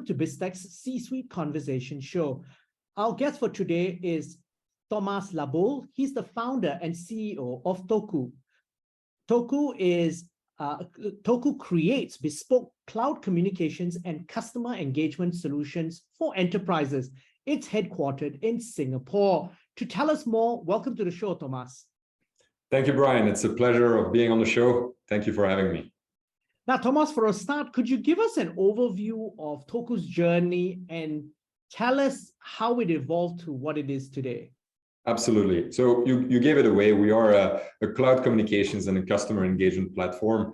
to BizTech's C-Suite Conversation Show. Our guest for today is Thomas Laboulle. He's the founder and CEO of Toku. Toku creates bespoke cloud communications and customer engagement solutions for enterprises. It's headquartered in Singapore. To tell us more, welcome to the show, Thomas. Thank you, Brian. It's a pleasure of being on the show. Thank you for having me. Now, Thomas, for a start, could you give us an overview of Toku's journey and tell us how it evolved to what it is today? Absolutely. So you gave it away. We are a cloud communications and a customer engagement platform.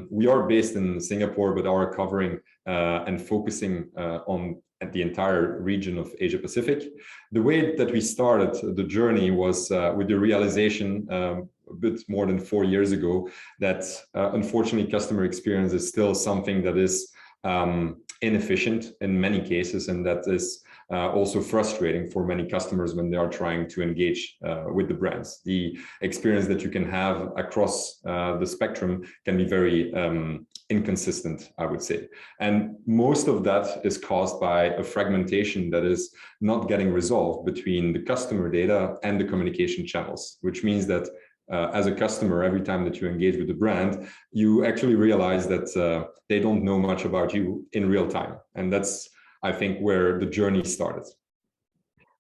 We are based in Singapore, but are covering and focusing on the entire region of Asia Pacific. The way that we started the journey was with the realization a bit more than 4 years ago that unfortunately customer experience is still something that is inefficient in many cases, and that is also frustrating for many customers when they are trying to engage with the brands. The experience that you can have across the spectrum can be very inconsistent, I would say. And most of that is caused by a fragmentation that is not getting resolved between the customer data and the communication channels, which means that as a customer, every time that you engage with the brand, you actually realize that they don't know much about you in real time. And that's, I think, where the journey started.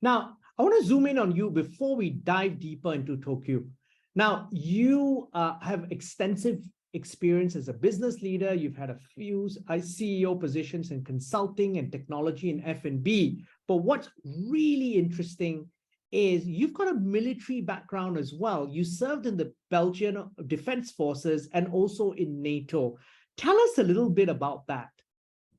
Now, I want to zoom in on you before we dive deeper into Toku. Now, you have extensive experience as a business leader. You've had a few CEO positions in consulting and technology in F&B. But what's really interesting is you've got a military background as well. You served in the Belgian Defense Forces and also in NATO. Tell us a little bit about that.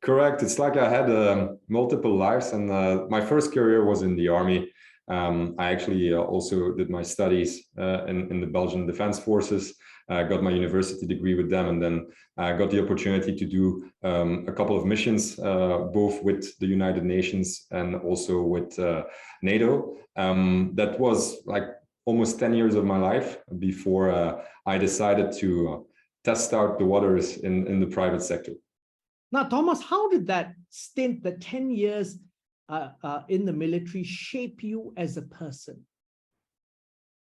Correct. It's like I had multiple lives, and my first career was in the army. I actually also did my studies in the Belgian Defense Forces. Got my university degree with them, and then got the opportunity to do a couple of missions, both with the United Nations and also with NATO. That was like almost 10 years of my life before I decided to test out the waters in the private sector. Now, Thomas, how did that stint, the 10 years in the military, shape you as a person?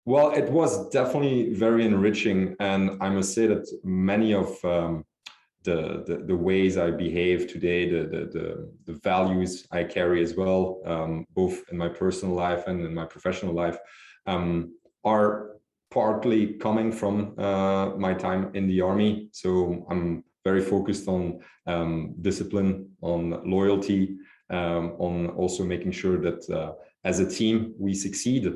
Well, it was definitely very enriching, and I must say that many of the ways I behave today, the values I carry as well, both in my personal life and in my professional life, are partly coming from my time in the army. So I'm very focused on discipline, on loyalty, on also making sure that as a team we succeed,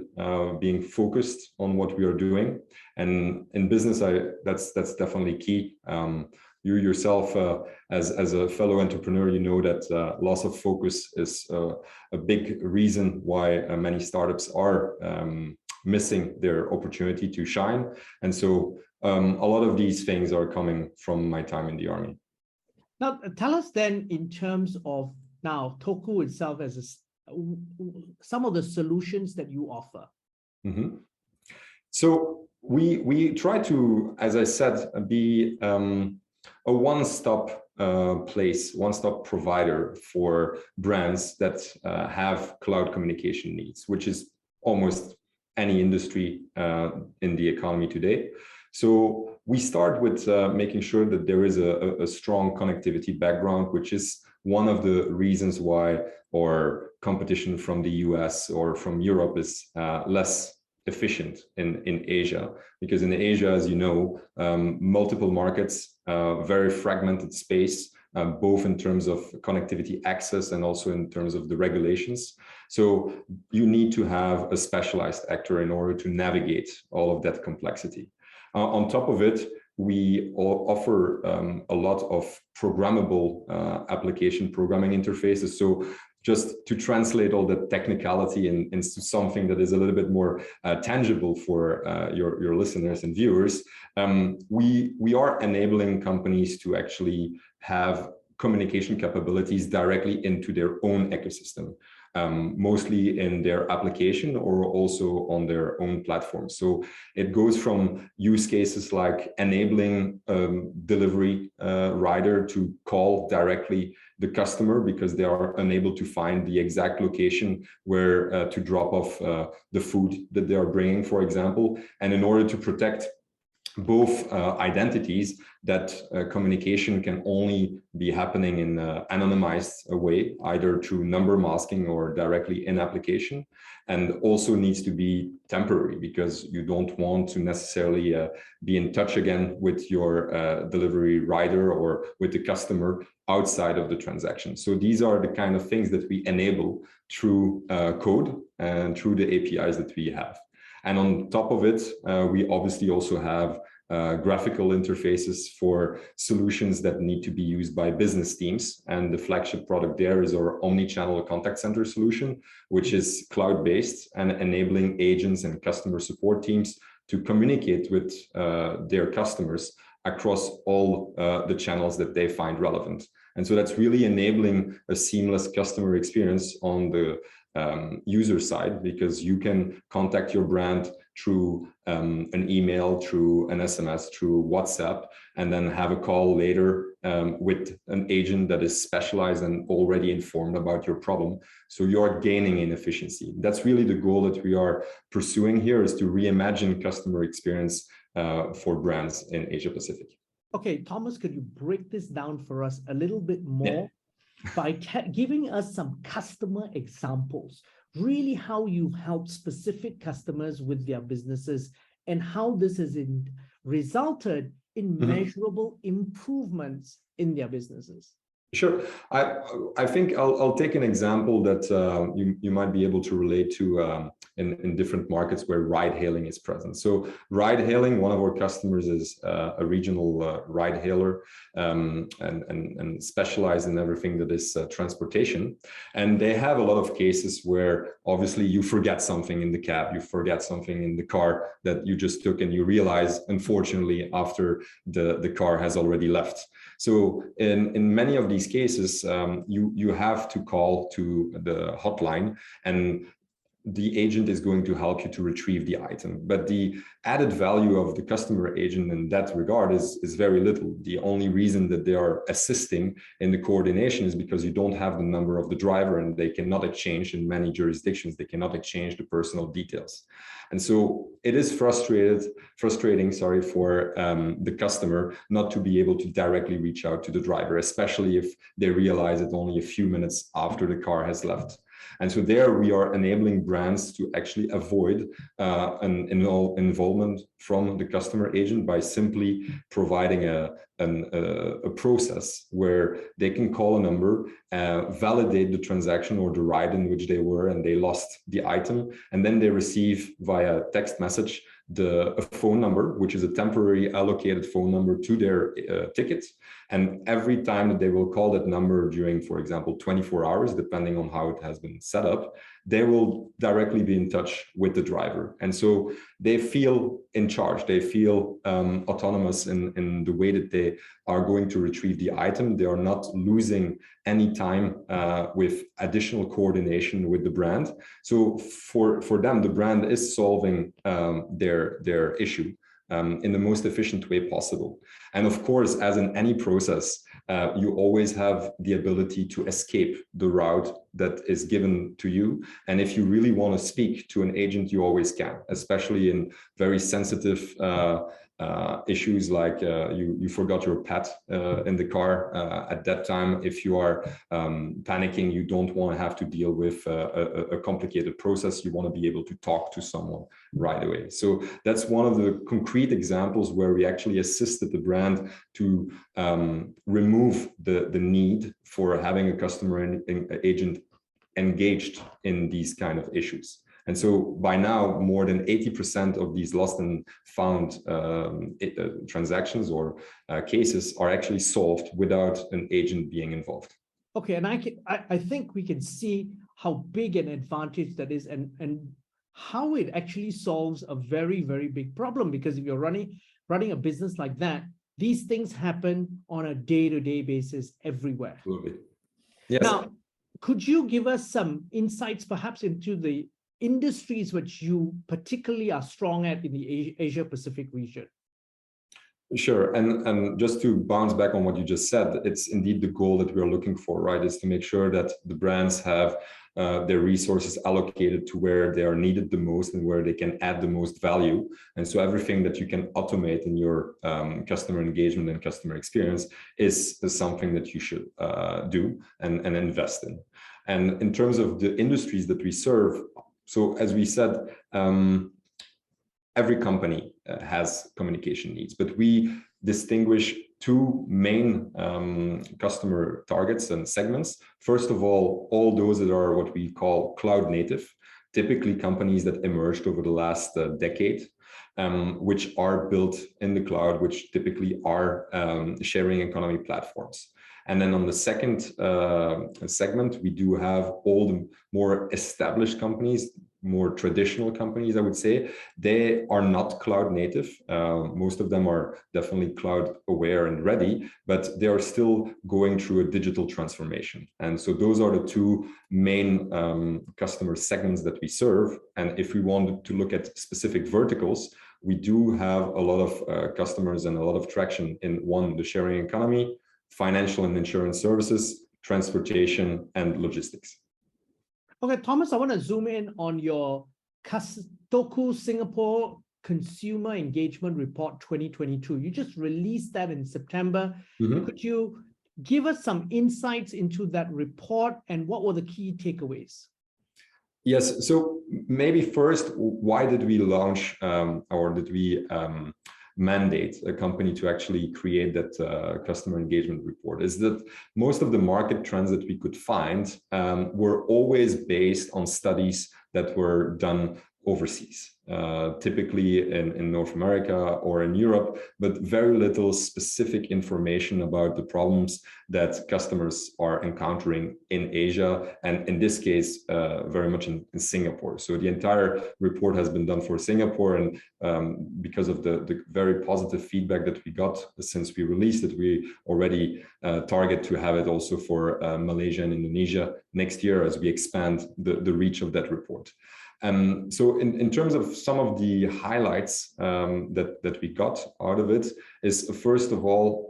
being focused on what we are doing. And in business, that's definitely key. You yourself, as a fellow entrepreneur, you know that loss of focus is a big reason why many startups are missing their opportunity to shine. And so a lot of these things are coming from my time in the army. Now, tell us then, in terms of now Toku itself, as some of the solutions that you offer. Mm-hmm. So we try to, as I said, be a one-stop place, one-stop provider for brands that have cloud communication needs, which is almost any industry in the economy today. So we start with making sure that there is a strong connectivity background, which is one of the reasons why our competition from the US or from Europe is less efficient in Asia. Because in Asia, as you know, multiple markets, very fragmented space, both in terms of connectivity access and also in terms of the regulations. So you need to have a specialized actor in order to navigate all of that complexity. On top of it, we offer a lot of programmable application programming interfaces. So just to translate all the technicality into something that is a little bit more tangible for your listeners and viewers, we are enabling companies to actually have communication capabilities directly into their own ecosystem. mostly in their application or also on their own platform. So it goes from use cases like enabling delivery rider to call directly the customer because they are unable to find the exact location where to drop off the food that they are bringing, for example. And in order to protect both identities, that communication can only be happening in an anonymized way, either through number masking or directly in application, and also needs to be temporary because you don't want to necessarily be in touch again with your delivery rider or with the customer outside of the transaction. So these are the kind of things that we enable through code and through the APIs that we have. And on top of it, we obviously also have graphical interfaces for solutions that need to be used by business teams. And the flagship product there is our omni-channel contact center solution, which is cloud-based and enabling agents and customer support teams to communicate with their customers across all the channels that they find relevant. And so that's really enabling a seamless customer experience on the user side, because you can contact your brand through an email, through an SMS, through WhatsApp, and then have a call later with an agent that is specialized and already informed about your problem. So you're gaining in efficiency. That's really the goal that we are pursuing here, is to reimagine customer experience for brands in Asia Pacific. Okay, Thomas, could you break this down for us a little bit more by giving us some customer examples, really how you've helped specific customers with their businesses and how this has resulted in measurable improvements in their businesses? Sure. I think I'll take an example that you might be able to relate to in different markets where ride hailing is present. So ride hailing, one of our customers is a regional ride hailer and specialized in everything that is transportation. And they have a lot of cases where obviously you forget something in the cab, you forget something in the car that you just took, and you realize, unfortunately, after the car has already left. So in many of these cases, you have to call to the hotline, and the agent is going to help you to retrieve the item. But the added value of the customer agent in that regard is very little. The only reason that they are assisting in the coordination is because you don't have the number of the driver, and they cannot exchange, in many jurisdictions, they cannot exchange the personal details. And so it is frustrating, for the customer not to be able to directly reach out to the driver, especially if they realize it only a few minutes after the car has left. And so there we are enabling brands to actually avoid an involvement from the customer agent by simply providing a process where they can call a number, validate the transaction or the ride in which they were and they lost the item, and then they receive via text message a phone number, which is a temporary allocated phone number to their ticket. And every time that they will call that number during, for example, 24 hours, depending on how it has been set up, they will directly be in touch with the driver. And so they feel in charge, they feel autonomous in the way that they are going to retrieve the item. They are not losing any time with additional coordination with the brand. So for them, the brand is solving their issue in the most efficient way possible. And of course, as in any process, you always have the ability to escape the route that is given to you. And if you really want to speak to an agent, you always can, especially in very sensitive issues like you forgot your pet in the car at that time. If you are panicking, you don't want to have to deal with a complicated process. You want to be able to talk to someone right away. So that's one of the concrete examples where we actually assisted the brand to remove the need for having a customer agent engaged in these kind of issues. And so by now, more than 80% of these lost and found transactions or cases are actually solved without an agent being involved. Okay, and I think we can see how big an advantage that is, and how it actually solves a very, very big problem. Because if you're running a business like that, these things happen on a day-to-day basis everywhere. Absolutely. Yes. Now, could you give us some insights perhaps into the industries which you particularly are strong at in the Asia Pacific region? Sure. And just to bounce back on what you just said, it's indeed the goal that we're looking for, right? Is to make sure that the brands have their resources allocated to where they are needed the most and where they can add the most value. And so everything that you can automate in your customer engagement and customer experience is something that you should do and invest in. And in terms of the industries that we serve, so as we said, every company has communication needs, but we distinguish two main customer targets and segments. First of all those that are what we call cloud native, typically companies that emerged over the last decade, which are built in the cloud, which typically are sharing economy platforms. And then on the second segment, we do have all the more established companies, more traditional companies, I would say. They are not cloud native. Most of them are definitely cloud aware and ready, but they are still going through a digital transformation. And so those are the two main customer segments that we serve. And if we wanted to look at specific verticals, we do have a lot of customers and a lot of traction in one, the sharing economy, financial and insurance services, transportation, and logistics. Okay, Thomas, I want to zoom in on your Toku Singapore Consumer Engagement Report 2022. You just released that in September. Mm-hmm. Could you give us some insights into that report and what were the key takeaways? Yes, so maybe first, why did we launch or did we mandate a company to actually create that customer engagement report? Is that most of the market trends that we could find were always based on studies that were done overseas, typically in North America or in Europe, but very little specific information about the problems that customers are encountering in Asia, and in this case, very much in Singapore. So the entire report has been done for Singapore, and because of the very positive feedback that we got since we released it, we already target to have it also for Malaysia and Indonesia next year as we expand the reach of that report. So in terms of some of the highlights that we got out of it is, first of all,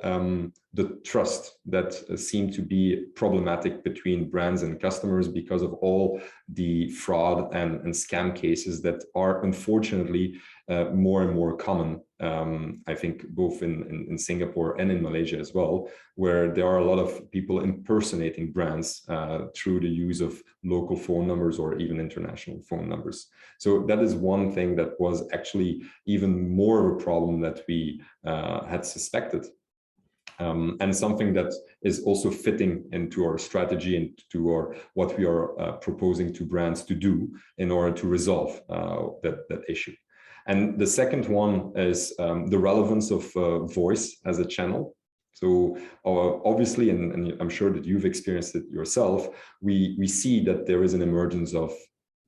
the trust that seemed to be problematic between brands and customers because of all the fraud and scam cases that are unfortunately more and more common, I think both in Singapore and in Malaysia as well, where there are a lot of people impersonating brands through the use of local phone numbers or even international phone numbers. So that is one thing that was actually even more of a problem that we had suspected. And something that is also fitting into our strategy and to what we are proposing to brands to do in order to resolve that issue. And the second one is the relevance of voice as a channel. So obviously, and I'm sure that you've experienced it yourself, we see that there is an emergence of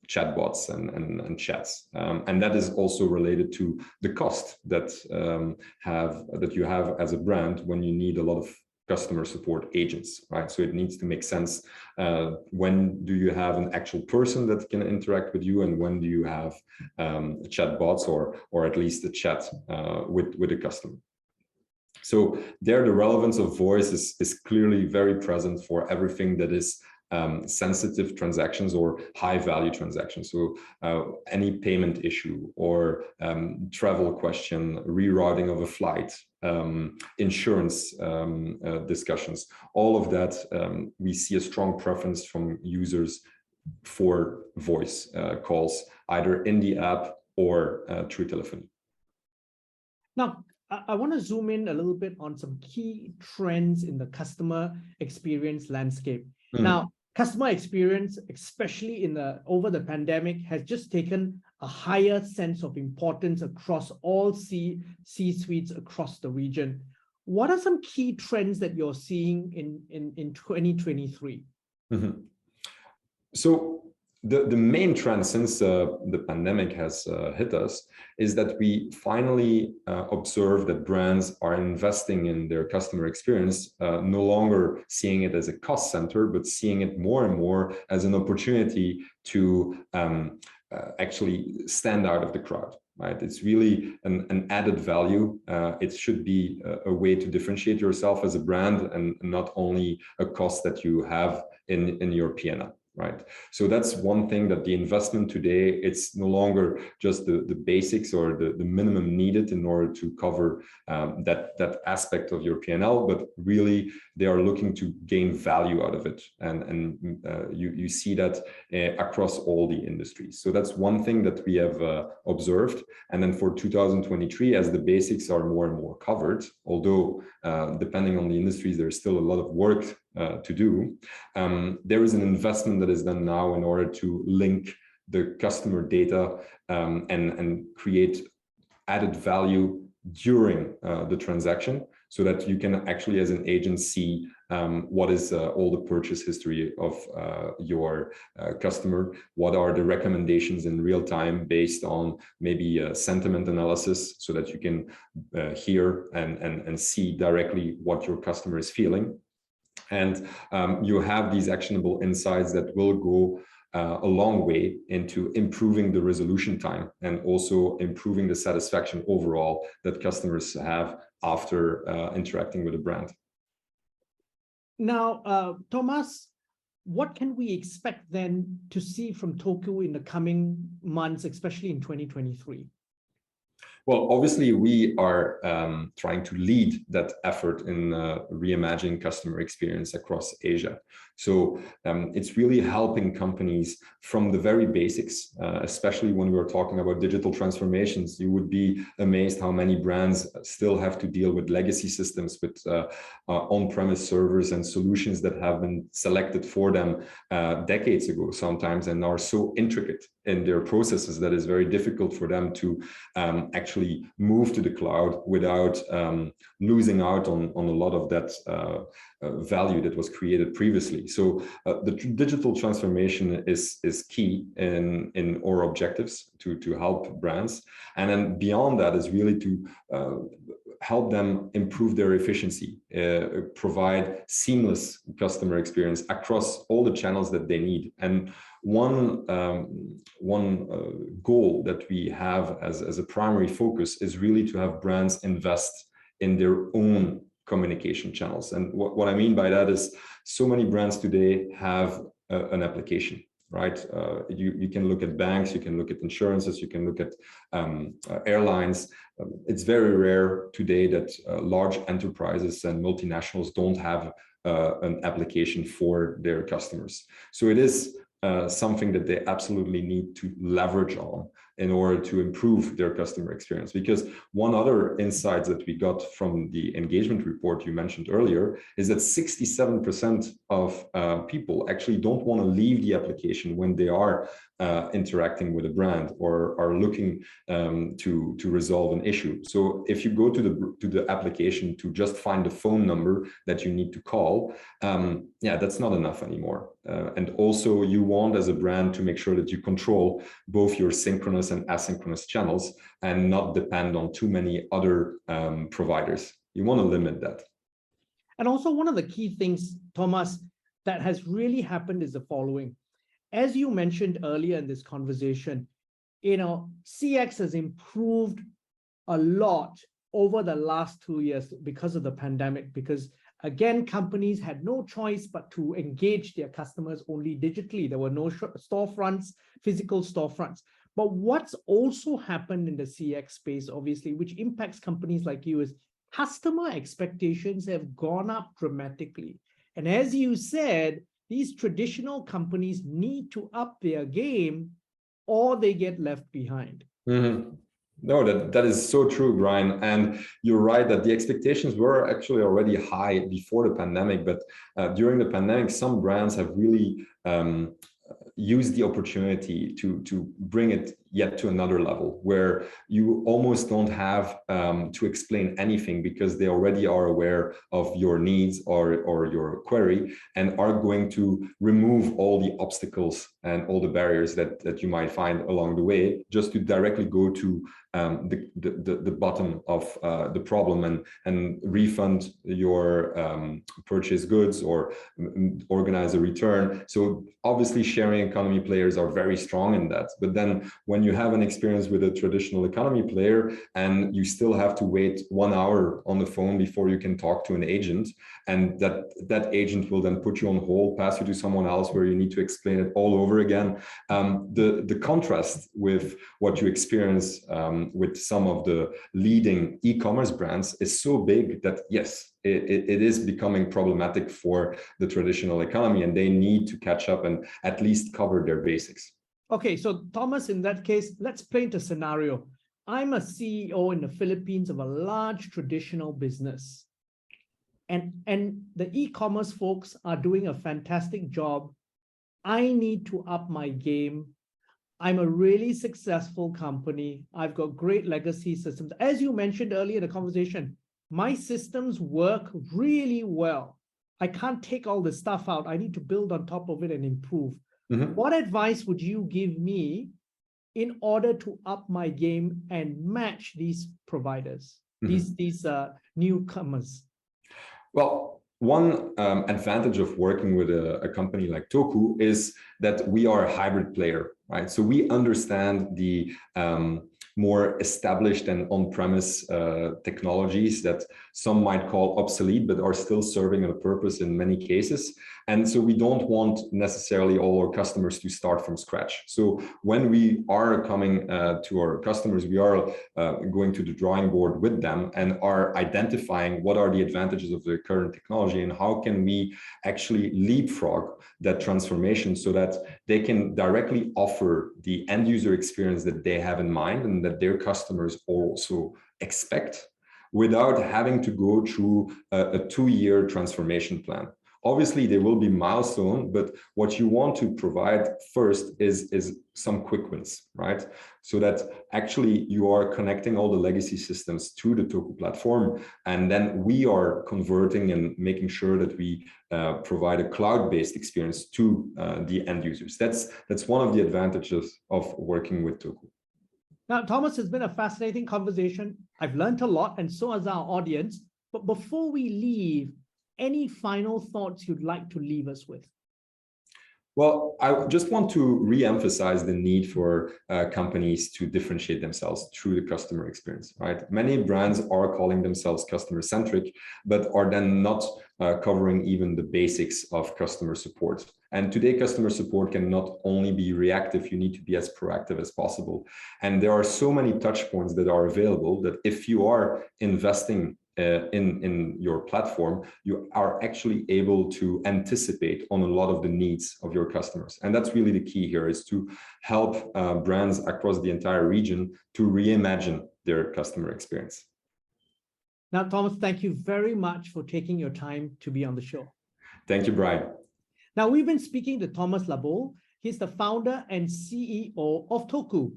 chatbots and chats, and that is also related to the cost that you have as a brand when you need a lot of customer support agents, right? So it needs to make sense. When do you have an actual person that can interact with you, and when do you have chatbots or at least a chat with a customer? So there, the relevance of voice is clearly very present for everything that is sensitive transactions or high value transactions. So any payment issue or travel question, rerouting of a flight, insurance discussions, all of that, we see a strong preference from users for voice calls, either in the app or through telephony. Now, I want to zoom in a little bit on some key trends in the customer experience landscape. Now, customer experience, especially over the pandemic, has just taken a higher sense of importance across all C-suites across the region. What are some key trends that you're seeing in 2023? So the main trend since the pandemic has hit us is that we finally observe that brands are investing in their customer experience, no longer seeing it as a cost center, but seeing it more and more as an opportunity to actually stand out of the crowd. Right? It's really an added value. It should be a way to differentiate yourself as a brand and not only a cost that you have in your P&L. Right. So that's one thing, that the investment today, it's no longer just the basics or the minimum needed in order to cover that aspect of your P&L, but really they are looking to gain value out of it. And you see that across all the industries. So that's one thing that we have observed. And then for 2023, as the basics are more and more covered, although depending on the industries, there's still a lot of work to do, there is an investment that is done now in order to link the customer data and create added value during the transaction, so that you can actually, as an agent, see what is all the purchase history of your customer, what are the recommendations in real time based on maybe sentiment analysis, so that you can hear and see directly what your customer is feeling. And you have these actionable insights that will go a long way into improving the resolution time and also improving the satisfaction overall that customers have after interacting with a brand. Now, Thomas, what can we expect then to see from Toku in the coming months, especially in 2023? Well, obviously, we are trying to lead that effort in reimagining customer experience across Asia. So it's really helping companies from the very basics, especially when we're talking about digital transformations. You would be amazed how many brands still have to deal with legacy systems, with on-premise servers and solutions that have been selected for them decades ago sometimes, and are so intricate in their processes that it's very difficult for them to actually move to the cloud without losing out on a lot of that value that was created previously. So the digital transformation is key in our objectives to help brands. And then beyond that is really to help them improve their efficiency, provide seamless customer experience across all the channels that they need. And one goal that we have as a primary focus is really to have brands invest in their own communication channels. And what I mean by that is, so many brands today have an application, right? You can look at banks, you can look at insurances, you can look at airlines. It's very rare today that large enterprises and multinationals don't have an application for their customers. So it is something that they absolutely need to leverage on in order to improve their customer experience. Because one other insight that we got from the engagement report you mentioned earlier is that 67% of people actually don't want to leave the application when they are interacting with a brand or are looking to resolve an issue. So if you go to the application to just find the phone number that you need to call, yeah, that's not enough anymore. And also you want, as a brand, to make sure that you control both your synchronous and asynchronous channels and not depend on too many other providers. You want to limit that. And also, one of the key things, Thomas, that has really happened is the following. As you mentioned earlier in this conversation, CX has improved a lot over the last 2 years because of the pandemic, because again, companies had no choice but to engage their customers only digitally. There were no storefronts, physical storefronts. But what's also happened in the CX space, obviously, which impacts companies like you, is customer expectations have gone up dramatically. And as you said, these traditional companies need to up their game or they get left behind. Mm-hmm. No, that is so true, Brian. And you're right that the expectations were actually already high before the pandemic. But during the pandemic, some brands have really use the opportunity to bring it yet to another level where you almost don't have to explain anything because they already are aware of your needs or your query and are going to remove all the obstacles and all the barriers that you might find along the way, just to directly go to the bottom of the problem and refund your purchased goods or organize a return. So obviously sharing economy players are very strong in that. But then when you have an experience with a traditional economy player and you still have to wait 1 hour on the phone before you can talk to an agent, and that agent will then put you on hold, pass you to someone else where you need to explain it all over again. The contrast with what you experience with some of the leading e-commerce brands is so big that yes, it is becoming problematic for the traditional economy, and they need to catch up and at least cover their basics. Okay, so Thomas, in that case, let's paint a scenario. I'm a CEO in the Philippines of a large traditional business. And the e-commerce folks are doing a fantastic job. I need to up my game. I'm a really successful company. I've got great legacy systems. As you mentioned earlier in the conversation, my systems work really well. I can't take all the stuff out. I need to build on top of it and improve. Mm-hmm. What advice would you give me in order to up my game and match these providers, mm-hmm. these newcomers? Well, one advantage of working with a company like Toku is that we are a hybrid player, right? So we understand the more established and on-premise technologies that some might call obsolete, but are still serving a purpose in many cases. And so we don't want necessarily all our customers to start from scratch. So when we are coming to our customers, we are going to the drawing board with them and are identifying what are the advantages of the current technology and how can we actually leapfrog that transformation so that they can directly offer the end user experience that they have in mind and that their customers also expect without having to go through a 2-year transformation plan. Obviously, there will be milestones, but what you want to provide first is some quick wins, right? So that actually you are connecting all the legacy systems to the Toku platform, and then we are converting and making sure that we provide a cloud-based experience to the end users. That's one of the advantages of working with Toku. Now, Thomas, it's been a fascinating conversation. I've learned a lot, and so has our audience. But before we leave, any final thoughts you'd like to leave us with? Well, I just want to re-emphasize the need for companies to differentiate themselves through the customer experience, right? Many brands are calling themselves customer-centric, but are then not covering even the basics of customer support. And today, customer support can not only be reactive, you need to be as proactive as possible. And there are so many touch points that are available that if you are investing in your platform, you are actually able to anticipate on a lot of the needs of your customers. And that's really the key here, is to help brands across the entire region to reimagine their customer experience. Now, Thomas, thank you very much for taking your time to be on the show. Thank you, Brian. Now, we've been speaking to Thomas Laboulle. He's the founder and CEO of Toku.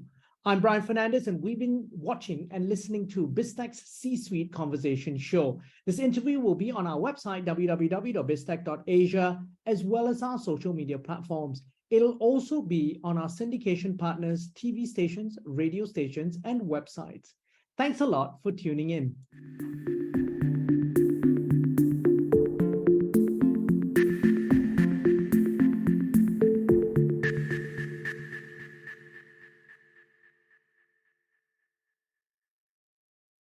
I'm Brian Fernandez, and we've been watching and listening to BizTech's C-Suite Conversation Show. This interview will be on our website, www.biztech.asia, as well as our social media platforms. It'll also be on our syndication partners, TV stations, radio stations, and websites. Thanks a lot for tuning in.